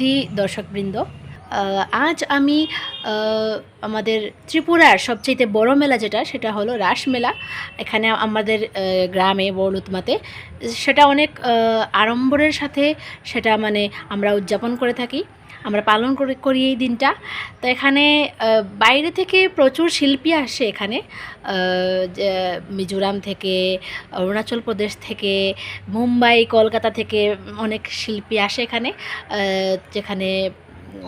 সুধী দর্শকবৃন্দ, আজ আমি আমাদের ত্রিপুরার সবচেয়ে বড় মেলা যেটা সেটা হলো রাস মেলা। এখানে আমাদের গ্রামে বড়লুতমাতে সেটা অনেক আড়ম্বরের সাথে সেটা মানে আমরা উদযাপন করে থাকি, আমরা পালন করি এই দিনটা। তো এখানে বাইরে থেকে প্রচুর শিল্পী আসে এখানে, মিজোরাম থেকে, অরুণাচল প্রদেশ থেকে, মুম্বাই, কলকাতা থেকে অনেক শিল্পী আসে এখানে, যেখানে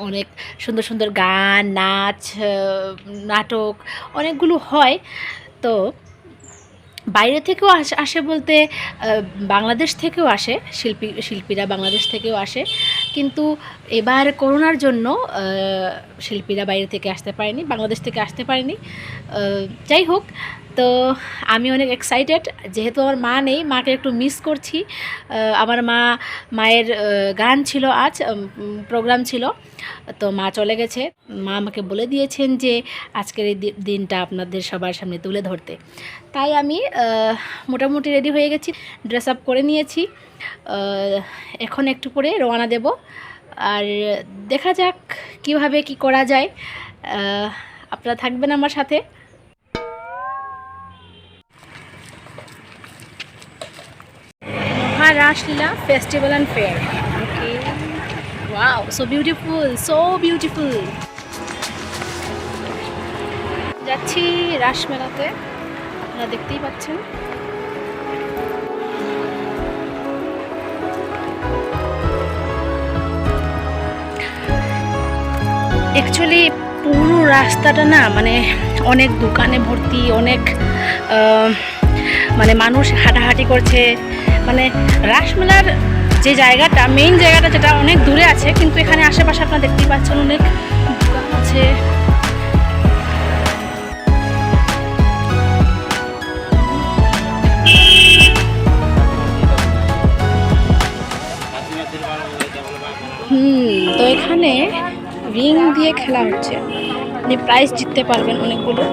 অনেক সুন্দর সুন্দর গান, নাচ, নাটক অনেকগুলো হয়। তো বাইরে থেকেও আসে বলতে বাংলাদেশ থেকেও আসে, শিল্পীরা বাংলাদেশ থেকেও আসে, কিন্তু এবার করোনার জন্য শিল্পীরা বাইরে থেকে আসতে পারেনি, বাংলাদেশ থেকে আসতে পারেনি। যাই হোক, তো আমি অনেক এক্সাইটেড, যেহেতু আমার মা নেই, মাকে একটু মিস করছি। আমার মায়ের গান ছিল, আজ প্রোগ্রাম ছিল, তো মা চলে গেছে। মা আমাকে বলে দিয়েছেন যে আজকের এই দিনটা আপনাদের সবার সামনে তুলে ধরতে। তাই আমি মোটামুটি রেডি হয়ে গেছি, ড্রেস আপ করে নিয়েছি। এখন একটু পরে রওনা দেব, আর দেখা যাক কিভাবে কি করা যায়। আপনারা থাকবেন আমার সাথে। Raslila Festival and Fair. Okay. Wow, so beautiful, so beautiful. যাচ্ছি রাস মেলাতে, আপনারা দেখতেই পাচ্ছেন। অ্যাকচুয়ালি পুরো রাস্তাটা না মানে অনেক দোকানে ভর্তি, অনেক মানে মানুষ হাঁটাহাঁটি করছে। মানে রাসমেলার যে জায়গাটা, মেইন জায়গাটা, যেটা অনেক দূরে আছে, কিন্তু এখানে আশেপাশে আপনারা দেখতেই পাচ্ছেন অনেক দোকান আছে। তো এখানে রিং দিয়ে খেলা হচ্ছে, আপনি প্রাইজ জিততে পারবেন অনেকগুলো।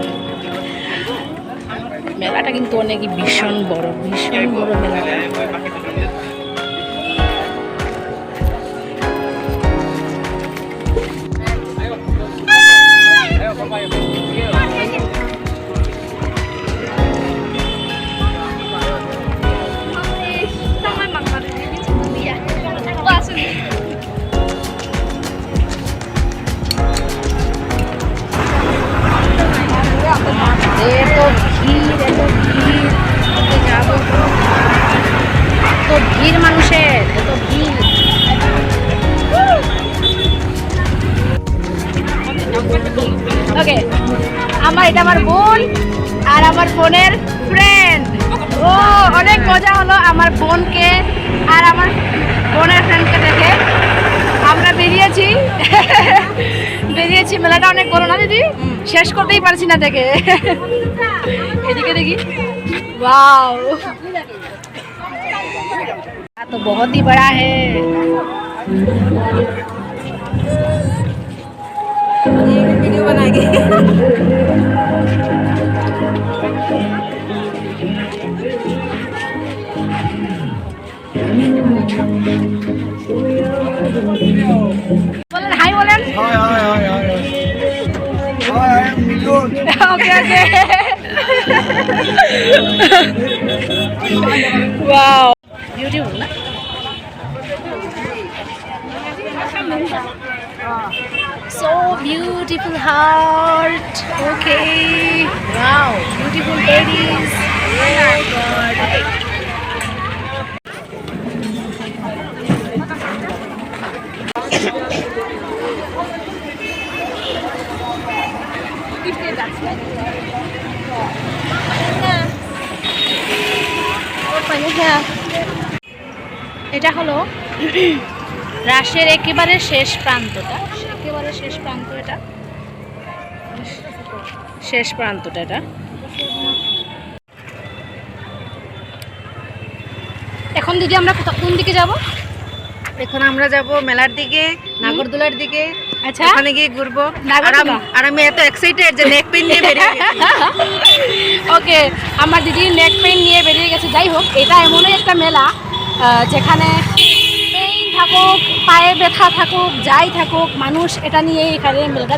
মেলাটা কিন্তু অনেকই ভীষণ বড় মেলা। ভিড় মানুষের, এত ভিড়। ওকে, এটা আমার বোন আর আমার বোনের ফ্রেন্ড। ও অনেক মজা হলো আমার বোনকে আর আমার বোনের ফ্রেন্ডকে দেখে। আমরা বেরিয়েছি মেলাটা অনেক বড় না দিদি, শেষ করতেই পারছি না দেখে। এদিকে দেখি, वाओ, तो बहुत ही बड़ा है। वीडियो बनाएंगे। बोलें हाय, बोलें hi hi hi hi hi million. Okay okay, wow, beautiful na? So beautiful heart. Okay, wow, beautiful ladies. Oh God. এটা হলো রাসের একেবারে শেষ প্রান্তটা, এটা শেষ প্রান্তটা। এটা এখন দিদি আমরা কোন দিকে যাব? এখন আমরা যাব মেলার দিকে, নাগরদোলার দিকে। আচ্ছা, ওখানে গিয়ে ঘুরবো। আর আমি এত এক্সাইটেড যে নেক পেন নিয়ে বেরিয়ে গেছি। ওকে, আমার দিদি নেক পেন নিয়ে বেরিয়ে গেছে। যাই হোক, এটা এমনই একটা মেলা যেখানে পেইন্ট থাকুক, পায়ে ব্যথা থাকুক, যাই থাকুক, মানুষ এটা নিয়ে এখানে মেলাটা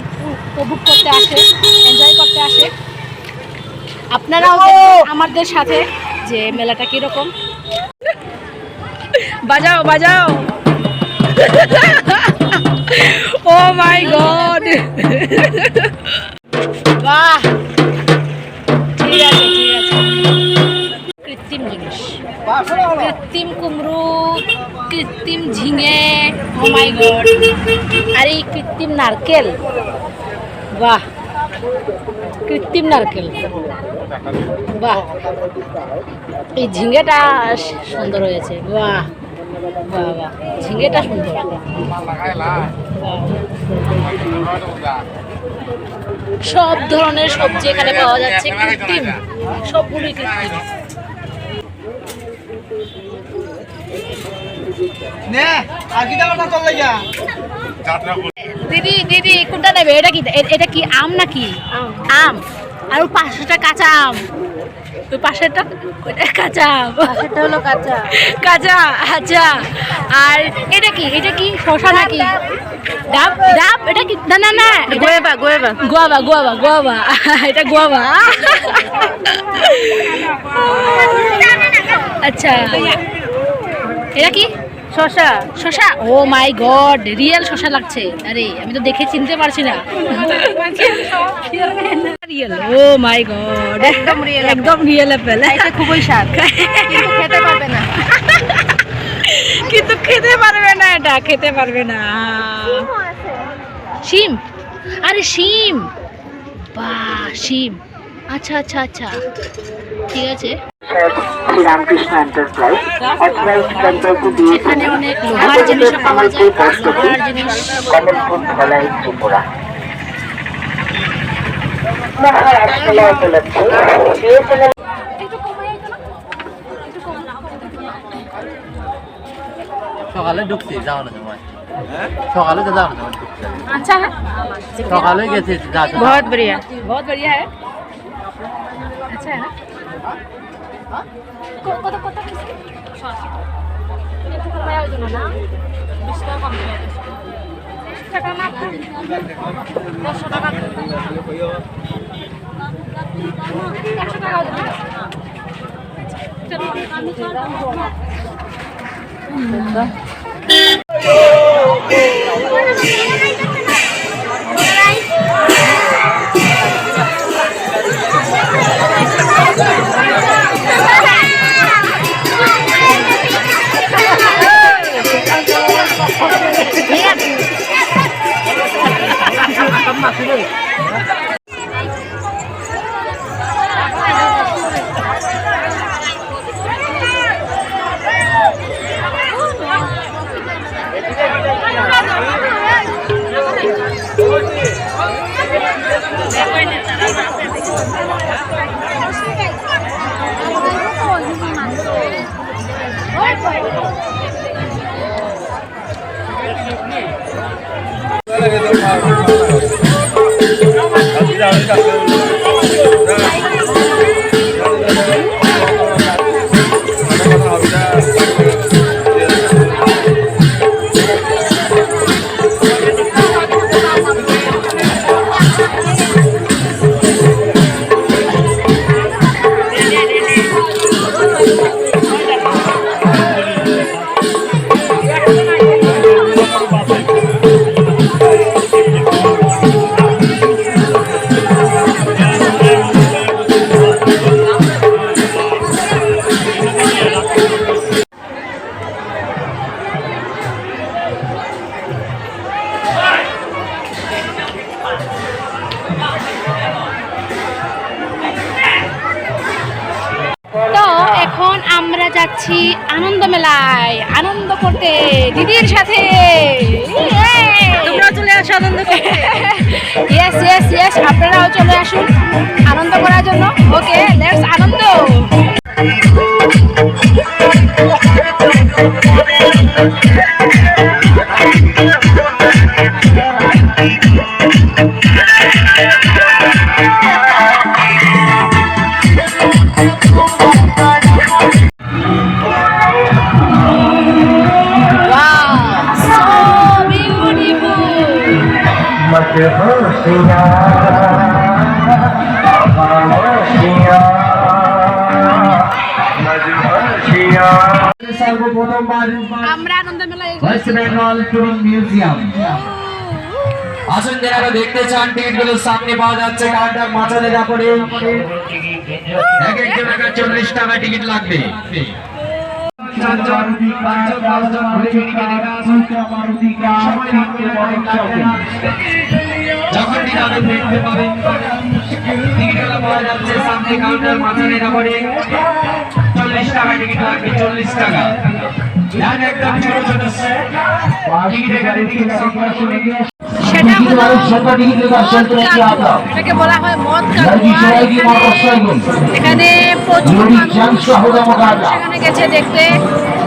উপভোগ করতে আসে, এনজয় করতে আসে। আপনারাও দেখবেন আমাদের সাথে যে মেলাটা কীরকম। বাজাও বাজাও। ও মাই গড, বাহ, ঠিক আছে ঠিক আছে। কৃত্রিম জিনিস, কৃত্রিম কুমড়ো, কৃত্রিম ঝিঙে, ও মাই গড, আর এই কৃত্রিম নারকেল, বাহ, কৃত্রিম নারকেল, বাহ, এই ঝিঙেটা সুন্দর হয়েছে, বাহ বাহ বাহ, ঝিঙেটা সুন্দর, সব ধরনের সবজি এখানে পাওয়া যাচ্ছে, কৃত্রিম, সবগুলোই কৃত্রিম। দিদি দিদি কোনটা নেবে? এটা কি, এটা কি আম নাকি? আম। আর ওই পাশেটা কাঁচা আম, ওই পাশেরটা কাঁচা আম, সেটা হলো কাঁচা। কাঁচা, আচ্ছা। আর এটা কি, এটা কি শসা নাকি? ডাব, ডাব, এটা কি? না না না, guava guava guava, guava, guava, এটা গোয়াবা। আচ্ছা, এটা কি? শসা। শসা, ও মাই গড, রিয়েল শসা লাগছে। আরে আমি তো দেখে চিনতে পারছি না। রিয়েল, ও মাই গড, একদম রিয়েল, একদম রিয়েল অ্যাপেল। এটা খুবই স্বাদ, কিন্তু খেতে পারবে না। কিন্তু খেতে পারবে না, এটা খেতে পারবে না। শিম, আরে শিম, বাহ শিম, আচ্ছা আচ্ছা আচ্ছা, ঠিক আছে। এখানে অনেক লোহার জিনিস পাওয়া যায়, লোহার জিনিস। সকালে ঢুকছি, যাও না সময়, সকালে তো যাও না সময় ঢুকছি, अच्छा है, সকালে গেছি, बहुत बढ़िया। बहुत बढ़िया है, अच्छा है ना। কত কত একটু কমায় ওই জন্য না, 20 টাকা কম দিলে, 20 টাকা না, 100 টাকা, 100 টাকা ওই জন্য। তো এখন আমরা যাচ্ছি আনন্দ মেলায় আনন্দ করতে দিদির সাথে। তোমরাও চলে আসো আনন্দ করতে। ইয়েস ইয়েস ইয়েস, আপনারাও চলে আসুন আনন্দ করার জন্য। ওকে, লেটস আনন্দ। Wow! আমরা আনন্দ মেলায় ওয়েস্ট বেঙ্গল টুরিং মিউজিয়াম। আসুন যারা দেখতে চান টিকিটগুলো সামনে পাওয়া যাচ্ছে, কাউন্টার মাথাতে কাপড়ে এক একজনের কাছে 40 টাকা টিকিট লাগবে। যখন টিকিট দেখতে পাবেন টিকিটগুলো পাওয়া যাচ্ছে সামনে কাউন্টার মাথাতে কাপড়ে 40 টাকা টিকিট লাগবে, 40 টাকা। একদম ছোট ছোট টিকিটের গাড়ি টিকিট সংখ্যা শুনে গিয়ে সেটা হলো এটাকে বলা হয় মদ কা এখানে প্রচুর মানুষ সেখানে গেছে দেখতে,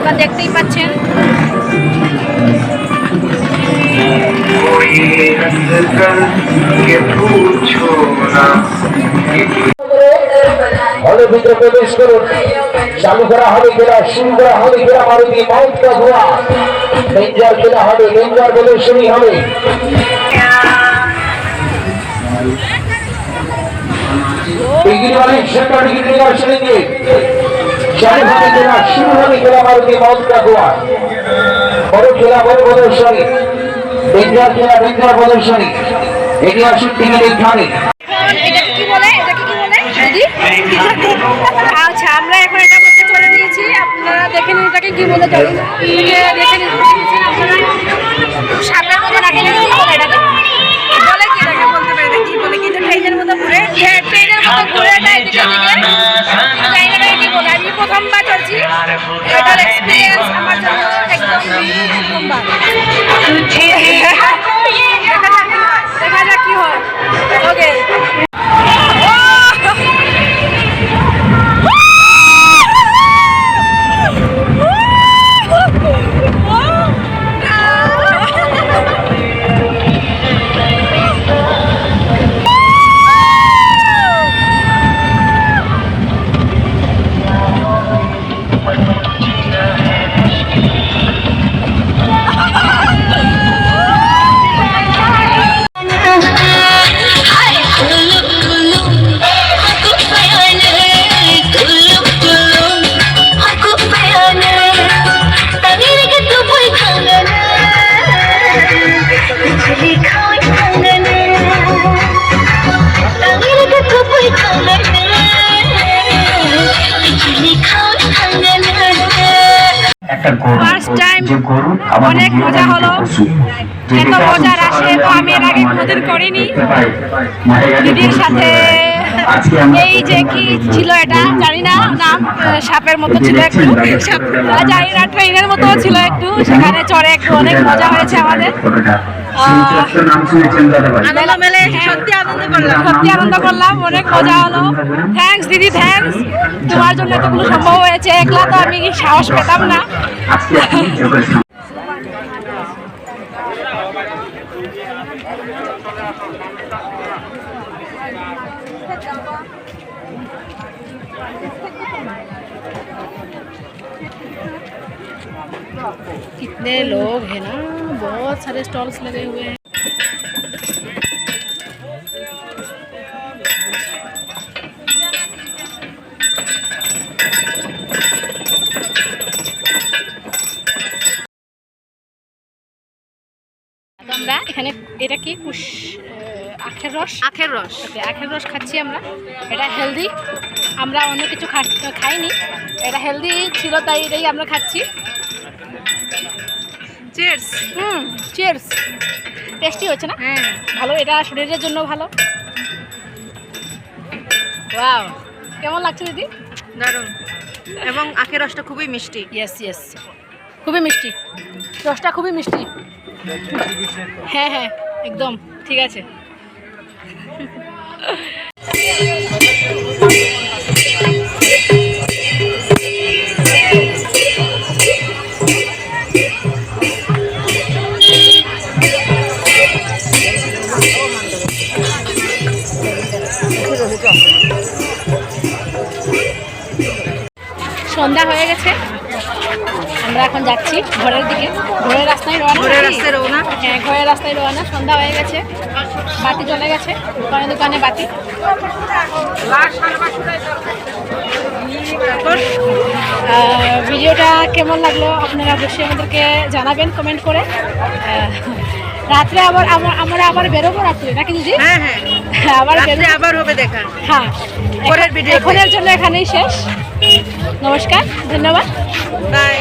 বা দেখতেই পাচ্ছেন। হলের ভিতরে প্রবেশ করুন। চালু করা হবে খেলা, শুরু করা হবে খেলা। মারুতি মাউন্ট কা ঘোড়া রেঞ্জার খেলা হবে, রেঞ্জার প্রদর্শনী হবে। টিকিট वाले सेंटर टिकट लेकर चलेंगे। चालू হবে খেলা, শুরু হবে খেলা। মারুতি মাউন্ট কা ঘোড়া বড় খেলা, বড় প্রদর্শনী, রেঞ্জার খেলা, রেঞ্জার প্রদর্শনী। এটি আসুন টিকিট এখানে। এটাকে কি বলে, এটাকে কি বলে দিদি? আচ্ছা, আমরা এখন এটা করতে চলে নিয়েছি। আপনারা দেখে নিন এটাকে কি বলে, জানি না। দেখে নিন আপনারা। সাপের মতো রাখেন, কি বলে এটাকে? বলে কি এটাকে বলতে পারি না, কি বলে কি যে ট্রেনের মতো ঘুরে, ট্রেনের মতো ঘুরে যায় দিকে দিকে। জায়গাটা কি বলে? আমি প্রথমবার চলছি, এটার এক্সপিরিয়েন্স আমার জন্য একদম প্রথমবার। দেখা যাক কি হয়। ওকে, ফার্স্ট টাইম অনেক মজা হলো। এত মজার আসে তো আমি এর আগে কোনোদিন করিনি। দিদির সাথে এই যে কি ছিল এটা জানি না, নাম সাপের মতো ছিল একটু, জানি না, ট্রেনের মতো ছিল একটু, সেখানে চড়ে একটু অনেক মজা হয়েছে আমাদের। আনন্দ মেলে সত্যি আনন্দ করলাম, সত্যি আনন্দ করলাম, অনেক মজা হলো। থ্যাঙ্কস দিদি, থ্যাঙ্কস। তোমার জন্য এতগুলো সম্ভব হয়েছে, একলা তো আমি সাহস পেতাম না। कितने लोग हैं ना, बहुत सारे स्टॉल्स लगे हुए हैं। আমরা এখানে এটা কি আখের রস, আখের রস, আখের রস খাচ্ছি আমরা। এটা হেলদি, আমরা অন্য কিছু খাইনি, এটা হেলদি ছিল তাই এটাই আমরা খাচ্ছি। চিয়ার্স। চিয়ার্স। টেস্টি হচ্ছে না? হ্যাঁ, ভালো, এটা শরীরের জন্য ভালো। ওয়াও, কেমন লাগছে দিদি? দারুণ। এবং আখের রসটা খুবই মিষ্টি। ইয়েস ইয়েস, খুবই মিষ্টি, রসটা খুবই মিষ্টি। হ্যাঁ হ্যাঁ, একদম ঠিক আছে। সন্ধ্যা হয়ে গেছে, আমরা এখন যাচ্ছি ঘরের দিকে। ঘরের রাস্তায় রওনা। ঘরের রাস্তায় রওনা। হ্যাঁ, ঘরের রাস্তায় রওনা। সন্ধ্যা হয়ে গেছে। বাতি চলে গেছে, দোকানে দোকানে বাতি। ভিডিওটা কেমন লাগলো আপনারা অবশ্যই আমাদেরকে জানাবেন কমেন্ট করে। রাত্রে আমরা আবার বেরোবো রাত্রে নাকি দিদি? হ্যাঁ হ্যাঁ, আবার রাত্রে আবার হবে দেখা। হ্যাঁ, পরের ভিডিও এখনের জন্য এখানেই শেষ। নমস্কার, ধন্যবাদ, বাই।